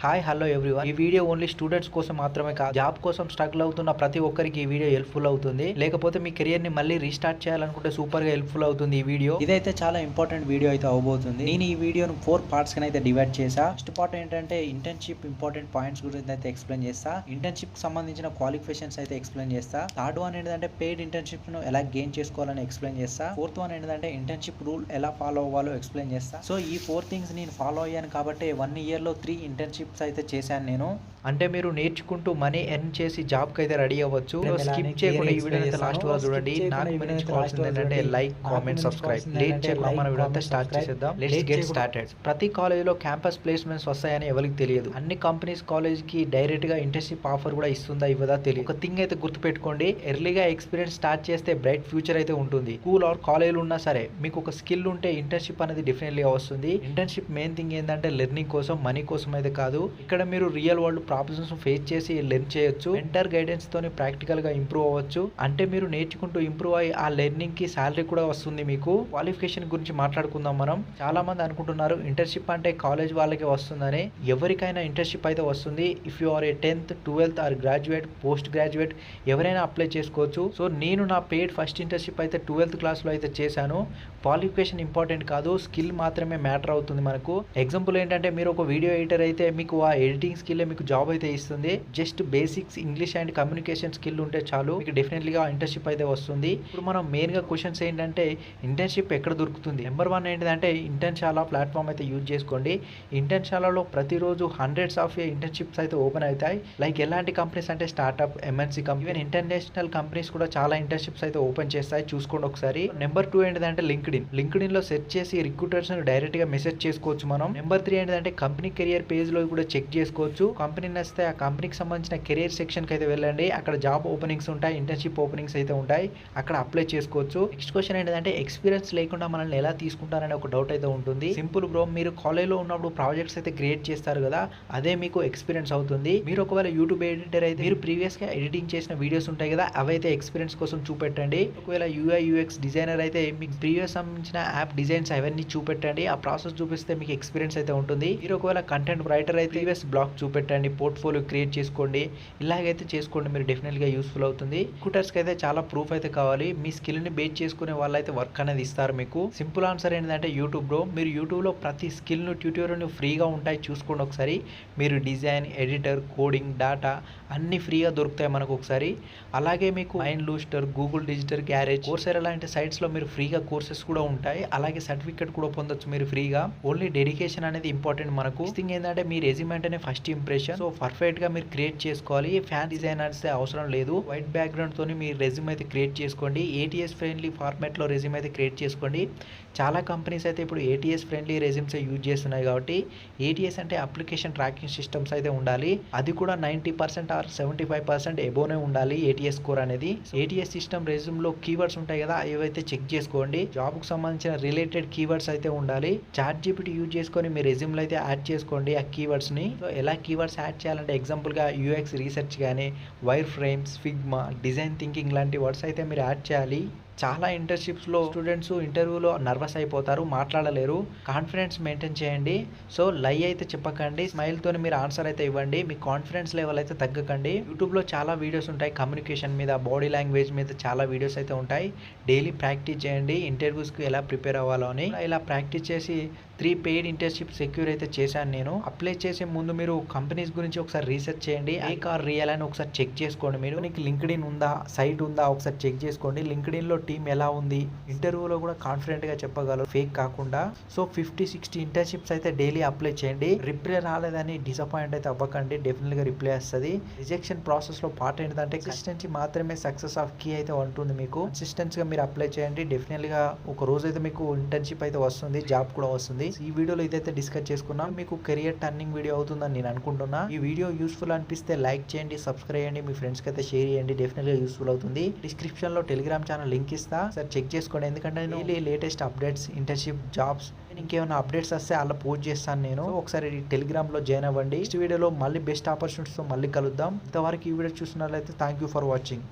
Hi hello everyone. ఈ video only students కోసం మాత్రమే కాదు, జాబ్ కోసం స్ట్రగుల్ అవుతున్న ప్రతి ఒక్కరికి ఈ వీడియో హెల్ప్ఫుల్ అవుతుంది. లేకపోతే మీ కెరియర్ ని మళ్ళీ రీస్టార్ట్ చేయాలనుకుంటే సూపర్ గా హెల్ప్ఫుల్ అవుతుంది ఈ వీడియో. ఇదైతే చాలా ఇంపార్టెంట్ వీడియో అయితే అవబోతుంది. నేను ఈ వీడియోను 4 పార్ట్స్ గా అయితే డివైడ్ చేసా. ఫస్ట్ పార్ట్ ఏంటంటే ఇంటర్న్షిప్ ఇంపార్టెంట్ పాయింట్స్ గురించి అయితే ఎక్స్ప్లెయిన్ చేస్తా. ఇంటర్న్షిప్ కి సంబంధించిన క్వాలిఫికేషన్స్ అయితే ఎక్స్ప్లెయిన్ చేస్తా. థర్డ్ వన్ ఏంటంటే పెయిడ్ ఇంటర్న్షిప్ ను ఎలా గెయిన్ చేసుకోవాలని ఎక్స్ప్లెయిన్ చేస్తా. ఫోర్త్ వన్ ఏంటంటే ఇంటర్న్షిప్ రూల్ ఎలా ఫాలో అవ్వాలో ఎక్స్ప్లెయిన్ చేస్తా. సో ఈ 4 థింగ్స్ నేను ఫాలో అయ్యాను కాబట్టి 1 ఇయర్ లో 3 ఇంటర్న్షిప్స్ అయితే చేశాను నేను. అంటే మీరు నేర్చుకుంటూ మనీ ఎర్న్ చేసి జాబ్ కి అయితే రెడీ అవ్వచ్చు. స్కిప్ చేయకుండా ఈ వీడియో అయితే లాస్ట్ వరకు చూడండి. నాకు మీరు కావాల్సింది ఏంటంటే లైక్, కామెంట్, సబ్స్క్రైబ్. లేట్ చేయకుండా మన వీడియో అంతా స్టార్ట్ చేసేద్దాం. Let's get started. ప్రతి కాలేజ్ లో క్యాంపస్ ప్లేస్మెంట్స్ వస్తాయని ఎవరికి తెలియదు. అన్ని కంపెనీస్ కాలేజ్ కి డైరెక్ట్ గా ఇంటర్న్షిప్ ఆఫర్ కూడా ఇస్తుందా ఇవ్వదా తెలియదు. ఒక థింగ్ అయితే గుర్తుపెట్టుకోండి, ఎర్లీగా ఎక్స్పీరియన్స్ స్టార్ట్ చేస్తే బ్రైట్ ఫ్యూచర్ అయితే ఉంటుంది. స్కూల్ ఆర్ కాలేజ్ ఉన్నా సరే మీకు ఒక స్కిల్ ఉంటే ఇంటర్న్షిప్ అనేది డెఫినెట్లీ వస్తుంది. ఇంటర్న్షిప్ మెయిన్ థింగ్ ఏంటంటే లెర్నింగ్ కోసం, మనీ కోసం అయితే కాదు. ఇక్కడ మీరు రియల్ వరల్డ్ ప్రాబ్లమ్స్ ఫేస్ చేసి లెర్న్ చేయొచ్చు. మెంటర్ గైడెన్స్ తోని ప్రాక్టికల్ గా ఇంప్రూవ్ అవ్వచ్చు. అంటే మీరు నేర్చుకుంటూ ఇంప్రూవ్ అయ్యి ఆ లెర్నింగ్ కి సాలరీ కూడా వస్తుంది మీకు. క్వాలిఫికేషన్ గురించి మాట్లాడుకుందాం మనం. చాలా మంది అనుకుంటున్నారు ఇంటర్న్షిప్ అంటే కాలేజ్ వాళ్ళకి వస్తుందని. ఎవరికైనా ఇంటర్న్షిప్ అయితే వస్తుంది. If you are a 10th 12th or graduate, post graduate ఎవరైనా అప్లై చేసుకోవచ్చు. సో నేను నా పెయిడ్ ఫస్ట్ ఇంటర్న్షిప్ అయితే 12th క్లాస్ లో అయితే చేశాను. క్వాలిఫికేషన్ ఇంపార్టెంట్ కాదు, స్కిల్ మాత్రమే మ్యాటర్ అవుతుంది మనకు. ఎగ్జాంపుల్ ఏంటంటే మీరు ఒక వీడియో ఎడిటర్ అయితే మీకు ఆ ఎడిటింగ్ స్కిల్ మీకు జాబ్ అయితే ఇస్తుంది. Just basics English and communication skill ఉంటే చాలు, మీకు డెఫినెట్లీగా ఇంటర్న్షిప్ అయితే వస్తుంది. ఇప్పుడు మనం మెయిన్ గా క్వశ్చన్స్ ఏంటంటే ఇంటర్న్షిప్ ఎక్కడ దొరుకుతుంది. నెంబర్ 1 ఏంటంటే ఇంటర్న్షాలా ప్లాట్ఫామ్ అయితే యూజ్ చేసుకోండి. ఇంటర్న్షాలలో ప్రతిరోజు హండ్రెడ్స్ ఆఫ్ ఇంటర్న్షిప్స్ అయితే ఓపెన్ అవుతాయి. లైక్ ఎలాంటి కంపెనీస్ అంటే startup, MNC company, even international companies కూడా చాలా ఇంటర్న్షిప్స్ అయితే ఓపెన్ చేస్తాయి. చూసుకోండి ఒకసారి. నెంబర్ 2 ఏంటంటే లింక్డ్ఇన్ లో సెర్చ్ చేసి రిక్రూటర్స్ డైరెక్ట్ గా మెసేజ్ చేసుకోవచ్చు మనం. నెంబర్ 3 ఏంటంటే కంపెనీ కెరియర్ పేజ్ లో కూడా చెక్ చేసుకోవచ్చు. కంపెనీ నచ్చితే ఆ కంపెనీకి సంబంధించిన కెరియర్ సెక్షన్ కి అయితే వెళ్ళండి. అక్కడ జాబ్ ఓపెనింగ్స్ ఉంటాయి, ఇంటర్న్షిప్ ఓపెనింగ్స్ అయితే ఉంటాయి, అక్కడ అప్లై చేసుకోవచ్చు. నెక్స్ట్ క్వశ్చన్ ఏంటంటే ఎక్స్పీరియన్స్ లేకుండా మనల్ని ఎలా తీసుకుంటారనే ఒక డౌట్ అయితే ఉంటుంది. సింపుల్ బ్రో, మీరు కాలేజ్ లో ఉన్నప్పుడు ప్రాజెక్ట్స్ అయితే క్రియేట్ చేస్తారు కదా, అదే మీకు ఎక్స్పీరియన్స్ అవుతుంది. మీరు ఒకవేళ యూట్యూబ్ ఎడిటర్ అయితే మీరు ప్రీవియస్ గా ఎడిటింగ్ చేసిన వీడియోస్ ఉంటాయి కదా, అవైతే ఎక్స్పీరియన్స్ కోసం చూపెట్టండి. ఒకవేళ UI UX డిజైనర్ అయితే మీకు ప్రీవియస్ సంబంధించిన యాప్ డిజైన్స్ అవన్నీ చూపెట్టండి. ఆ ప్రాసెస్ చూపిస్తే మీకు ఎక్స్పీరియన్స్ అయితే ఉంటుంది. మీరు ఒకవేళ కంటెంట్ రైటర్ అయితే ప్రీవియస్ బ్లాగ్ చూపెట్టండి, పోర్ట్ఫోలియో క్రియేట్ చేసుకోండి. ఇలాగైతే చేసుకోండి, మీరు డెఫినెట్గా యూస్ఫుల్ అవుతుంది. రిక్రూటర్స్కి అయితే చాలా ప్రూఫ్ అయితే కావాలి. మీ స్కిల్ని బేస్ చేసుకునే వాళ్ళైతే వర్క్ అనేది ఇస్తారు మీకు. సింపుల్ ఆన్సర్ ఏంటంటే యూట్యూబ్ బ్రో. మీరు యూట్యూబ్లో ప్రతి స్కిల్ను ట్యూటోరియల్ ఫ్రీగా ఉంటాయి, చూసుకోండి ఒకసారి. మీరు డిజైన్, ఎడిటర్, కోడింగ్, డేటా అన్ని ఫ్రీగా దొరుకుతాయి మనకు ఒకసారి. అలాగే మీకు mind luster, Google digital garage, Coursera లాంటి సైట్స్లో మీరు ఫ్రీగా కోర్సెస్ కూడా ఉంటాయి. అలాగే సర్టిఫికేట్ కూడా పొందొచ్చు మీరు ఫ్రీగా. ఓన్లీ డెడికేషన్ అనేది ఇంపార్టెంట్ మనకు. థింగ్ ఏంటంటే మీ రెజ్యూమ్ అంటేనే ఫస్ట్ ఇంప్రెషన్. సో పర్ఫెక్ట్ గా మీరు క్రియేట్ చేసుకోవాలి. ఫ్యాన్ డిజైనర్స్ అవసరం లేదు. వైట్ బ్యాక్గ్రౌండ్ తోని మీ రెజ్యూమ్ అయితే క్రియేట్ చేసుకోండి. ATS ఫ్రెండ్లీ ఫార్మాట్ లో రెజ్యూమ్ అయితే క్రియేట్ చేసుకోండి. చాలా కంపెనీస్ అయితే ఇప్పుడు ATS ఫ్రెండ్లీ రెజ్యూమ్స్ యూజ్ చేస్తున్నాయి కాబట్టి ATS అంటే అప్లికేషన్ ట్రాకింగ్ సిస్టమ్స్ అయితే ఉండాలి. అది కూడా 90% ఆర్ 75% ఎబోనే ఉండాలి ATS స్కోర్ అనేది. ATS సిస్టమ్ రెజ్యూమ్ లో కీవర్డ్స్ ఉంటాయి కదా, ఏవైతే చెక్ చేసుకోండి. జాబ్ కు సంబంధించిన రిలేటెడ్ కీవర్డ్స్ అయితే ఉండాలి. ChatGPT యూజ్ చేసుకొని మీ రెజ్యూమ్ లో అయితే యాడ్ చేసుకోండి ఆ కీవర్డ్స్ ని. సో ఎలా కీవర్డ్స్ యాడ్ చేయాలంటే ఎగ్జాంపుల్ గా UX రీసెర్చ్ కానీ, wire frames, Figma, design thinking లాంటి వర్డ్స్ అయితే మీరు యాడ్ చేయాలి. చాలా ఇంటర్న్షిప్స్లో స్టూడెంట్స్ ఇంటర్వ్యూలో నర్వస్ అయిపోతారు, మాట్లాడలేరు. కాన్ఫిడెన్స్ మెయింటైన్ చేయండి. సో లై అయితే చెప్పకండి, స్మైల్తో మీరు ఆన్సర్ అయితే ఇవ్వండి. మీ కాన్ఫిడెన్స్ లెవెల్ అయితే తగ్గకండి. యూట్యూబ్లో చాలా వీడియోస్ ఉంటాయి కమ్యూనికేషన్ మీద, బాడీ లాంగ్వేజ్ మీద చాలా వీడియోస్ అయితే ఉంటాయి. డైలీ ప్రాక్టీస్ చేయండి ఇంటర్వ్యూస్కి ఎలా ప్రిపేర్ అవ్వాలో అని. ఇలా ప్రాక్టీస్ చేసి 3 పెయిడ్ ఇంటర్న్షిప్ సెక్యూర్ అయితే చేశాను నేను. అప్లై చేసే ముందు మీరు కంపెనీస్ గురించి ఒకసారి రీసెర్చ్ చేయండి. ఫేక్ ఆర్ రియల్ అని ఒకసారి చెక్ చేసుకోండి. మీరు మీకు లింక్డ్ఇన్ ఉందా, సైట్ ఉందా ఒకసారి చెక్ చేసుకోండి. లింక్డ్ఇన్ లో టీమ్ ఎలా ఉంది, ఇంటర్వ్యూలో కూడా కాన్ఫిడెంట్ గా చెప్పగలరు ఫేక్ కాకుండా. సో 50-60 ఇంటర్న్షిప్స్ అయితే డైలీ అప్లై చేయండి. రిప్లై రాలేదని డిసప్పాయింట్ అయితే అవ్వకండి, డెఫినెట్ గా రిప్లై వస్తుంది. రిజెక్షన్ ప్రాసెస్ లో పార్ట్ ఏంటంటే కన్సిస్టెన్సీ మాత్రమే సక్సెస్ ఆఫ్ కీ అయితే ఉంటుంది. మీకు కన్సిస్టెన్సీ గా మీరు అప్లై చేయండి, డెఫినెట్ గా ఒక రోజు అయితే మీకు ఇంటర్న్షిప్ అయితే వస్తుంది, జాబ్ కూడా వస్తుంది. ఈ వీడియోలో ఇదైతే డిస్కస్ చేసుకున్నాం. మీకు కెరియర్ టర్నింగ్ వీడియో అవుతుందని నేను అనుకుంటున్నా. ఈ వీడియో యూస్ఫుల్ అనిపిస్తే లైక్ చేయండి, సబ్స్క్రైబ్ చేయండి, మీ ఫ్రెండ్స్ కి అయితే షేర్ చేయండి, డెఫినెట్ గా యూస్ఫుల్ అవుతుంది. డిస్క్రిప్షన్ లో టెలిగ్రామ్ ఛానల్ లింక్ ఇస్తా, సార్ చెక్ చేసుకోండి. ఎందుకంటే నేను లేటెస్ట్ అప్డేట్స్, ఇంటర్న్షిప్, జాబ్స్, ఇంకేమైనా అప్డేట్స్ వస్తే అలా పోస్ట్ చేస్తాను నేను. ఒకసారి టెలిగ్రామ్ లో జాయిన్ అవ్వండి. నెక్స్ట్ వీడియోలో మళ్ళీ బెస్ట్ ఆపర్చునిటీస్ తో మళ్ళీ కలుద్దాం. ఇంతవరకు ఈ వీడియో చూసినట్లయితే థ్యాంక్ యూ ఫర్ వాచింగ్.